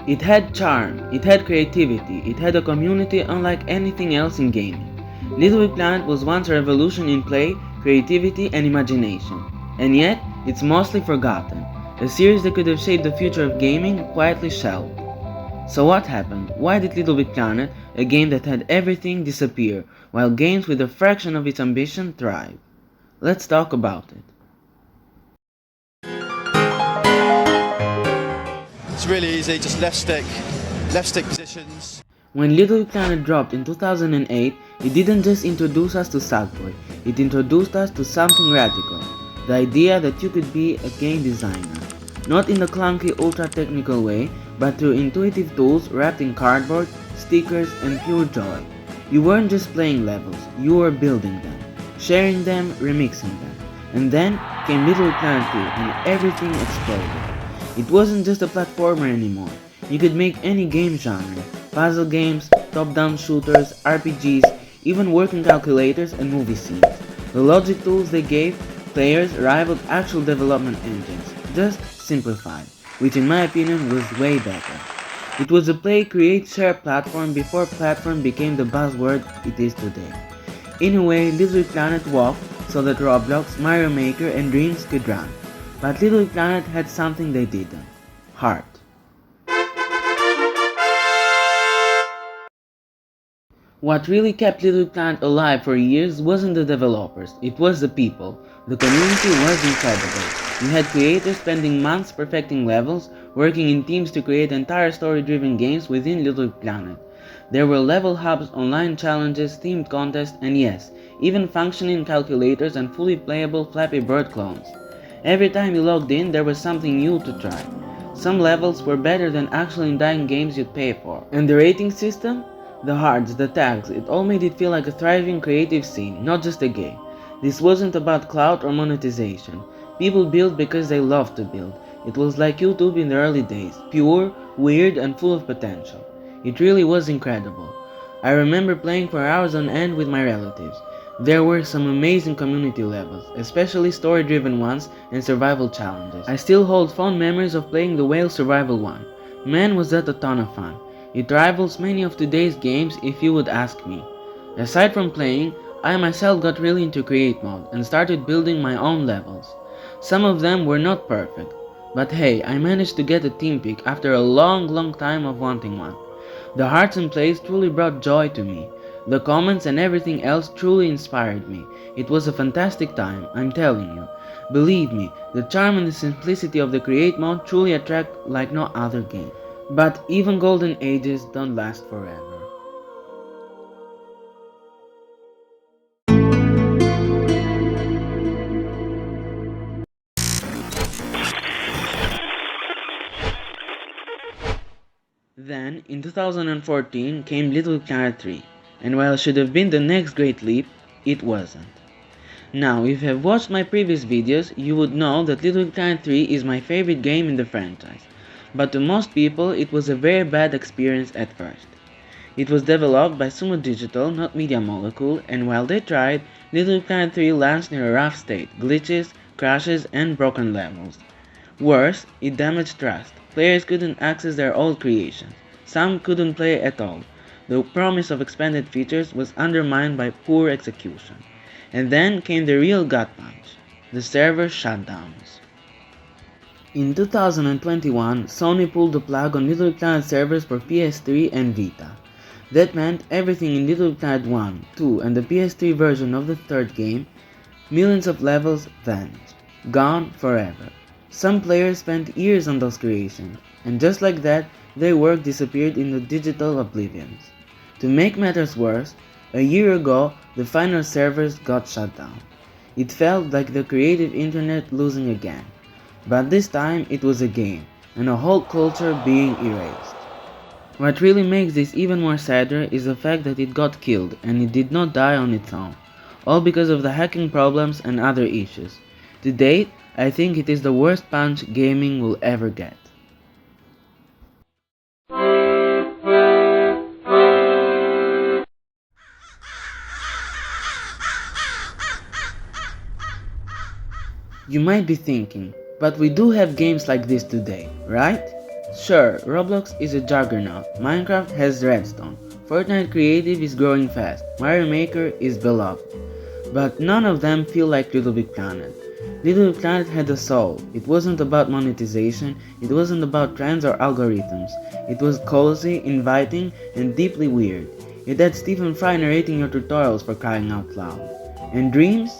It had charm, it had creativity, it had a community unlike anything else in gaming. LittleBigPlanet was once a revolution in play, creativity, and imagination. And yet, it's mostly forgotten. A series that could have shaped the future of gaming quietly shelved. So what happened? Why did LittleBigPlanet, a game that had everything, disappear, while games with a fraction of its ambition thrive? Let's talk about it. It's really easy, just left stick positions. When LittleBigPlanet dropped in 2008, it didn't just introduce us to Sackboy, it introduced us to something radical. The idea that you could be a game designer. Not in the clunky ultra-technical way, but through intuitive tools wrapped in cardboard, stickers, and pure joy. You weren't just playing levels, you were building them, sharing them, remixing them. And then came LittleBigPlanet 2 and everything exploded. It wasn't just a platformer anymore. You could make any game genre, puzzle games, top-down shooters, RPGs, even working calculators and movie scenes. The logic tools they gave players rivaled actual development engines, just simplified, which in my opinion was way better. It was a play, create, share platform before platform became the buzzword it is today. In a way, LittleBigPlanet walked so that Roblox, Mario Maker, and Dreams could run. But LittleBigPlanet had something they didn't: heart. What really kept LittleBigPlanet alive for years wasn't the developers, it was the people. The community was incredible. You had creators spending months perfecting levels, working in teams to create entire story-driven games within LittleBigPlanet. There were level hubs, online challenges, themed contests, and yes, even functioning calculators and fully playable Flappy Bird clones. Every time you logged in, there was something new to try. Some levels were better than actual in-dying games you'd pay for. And the rating system? The hearts, the tags, it all made it feel like a thriving creative scene, not just a game. This wasn't about clout or monetization. People build because they love to build. It was like YouTube in the early days, pure, weird, and full of potential. It really was incredible. I remember playing for hours on end with my relatives. There were some amazing community levels, especially story-driven ones and survival challenges. I still hold fond memories of playing the Whale Survival one. Man, was that a ton of fun. It rivals many of today's games if you would ask me. Aside from playing, I myself got really into create mode and started building my own levels. Some of them were not perfect, but hey, I managed to get a team pick after a long time of wanting one. The hearts and plays truly brought joy to me. The comments and everything else truly inspired me. It was a fantastic time, I'm telling you. Believe me, the charm and the simplicity of the create mode truly attract like no other game. But even golden ages don't last forever. Then, in 2014 came LittleBigPlanet 3, and while it should have been the next great leap, it wasn't. Now, if you have watched my previous videos, you would know that LittleBigPlanet 3 is my favorite game in the franchise. But to most people, it was a very bad experience at first. It was developed by Sumo Digital, not Media Molecule, and while they tried, LittleBigPlanet 3 launched in a rough state, glitches, crashes, and broken levels. Worse, it damaged trust. Players couldn't access their old creations. Some couldn't play at all. The promise of expanded features was undermined by poor execution. And then came the real gut punch: the server shutdowns. In 2021, Sony pulled the plug on LittleBigPlanet servers for PS3 and Vita. That meant everything in LittleBigPlanet 1, 2, and the PS3 version of the third game, millions of levels vanished, gone forever. Some players spent years on those creations, and just like that, their work disappeared in the digital oblivions. To make matters worse, a year ago, the final servers got shut down. It felt like the creative internet losing again. But this time it was a game, and a whole culture being erased. What really makes this even more sadder is the fact that it got killed and it did not die on its own, all because of the hacking problems and other issues. To date, I think it is the worst punch gaming will ever get. You might be thinking, but we do have games like this today, right? Sure, Roblox is a juggernaut, Minecraft has redstone, Fortnite Creative is growing fast, Mario Maker is beloved. But none of them feel like LittleBigPlanet. LittleBigPlanet had a soul. It wasn't about monetization, it wasn't about trends or algorithms. It was cozy, inviting, and deeply weird. It had Stephen Fry narrating your tutorials for crying out loud. And Dreams?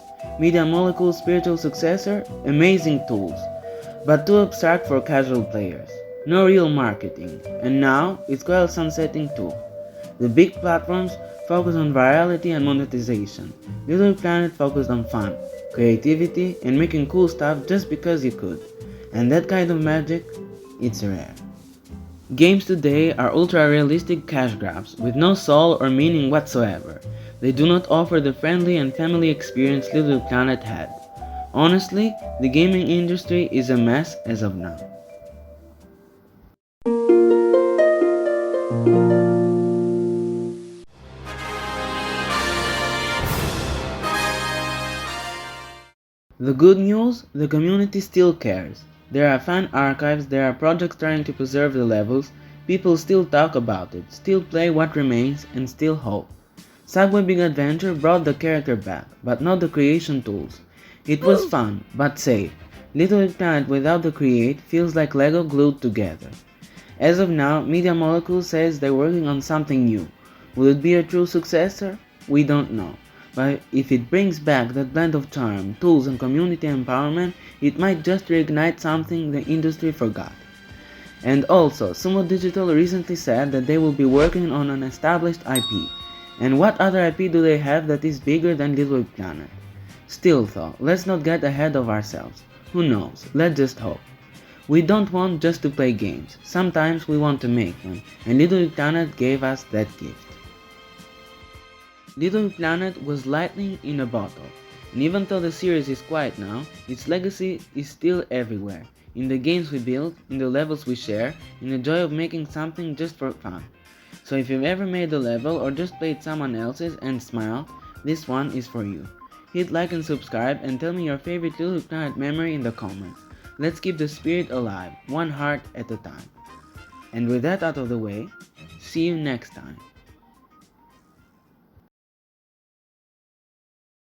Media Molecule's spiritual successor? Amazing tools, but too abstract for casual players. No real marketing. And now, it's quite sunsetting too. The big platforms focus on virality and monetization. Little Planet focused on fun, creativity, and making cool stuff just because you could. And that kind of magic, it's rare. Games today are ultra-realistic cash grabs with no soul or meaning whatsoever. They do not offer the friendly and family experience Little Planet had. Honestly, the gaming industry is a mess as of now. The good news, the community still cares. There are fan archives, there are projects trying to preserve the levels, people still talk about it, still play what remains, and still hope. Subway Big Adventure brought the character back, but not the creation tools. It was fun, but safe. Little Big Planet without the create feels like Lego glued together. As of now, Media Molecule says they're working on something new. Will it be a true successor? We don't know. But if it brings back that blend of charm, tools, and community empowerment, it might just reignite something the industry forgot. And also, Sumo Digital recently said that they will be working on an established IP. And what other IP do they have that is bigger than Little Big Planet? Still though, let's not get ahead of ourselves. Who knows, let's just hope. We don't want just to play games, sometimes we want to make them, and Little Big Planet gave us that gift. Little Planet was lightning in a bottle, and even though the series is quiet now, its legacy is still everywhere, in the games we build, in the levels we share, in the joy of making something just for fun. So if you've ever made a level or just played someone else's and smiled, this one is for you. Hit like and subscribe and tell me your favorite Little Planet memory in the comments. Let's keep the spirit alive, one heart at a time. And with that out of the way, see you next time.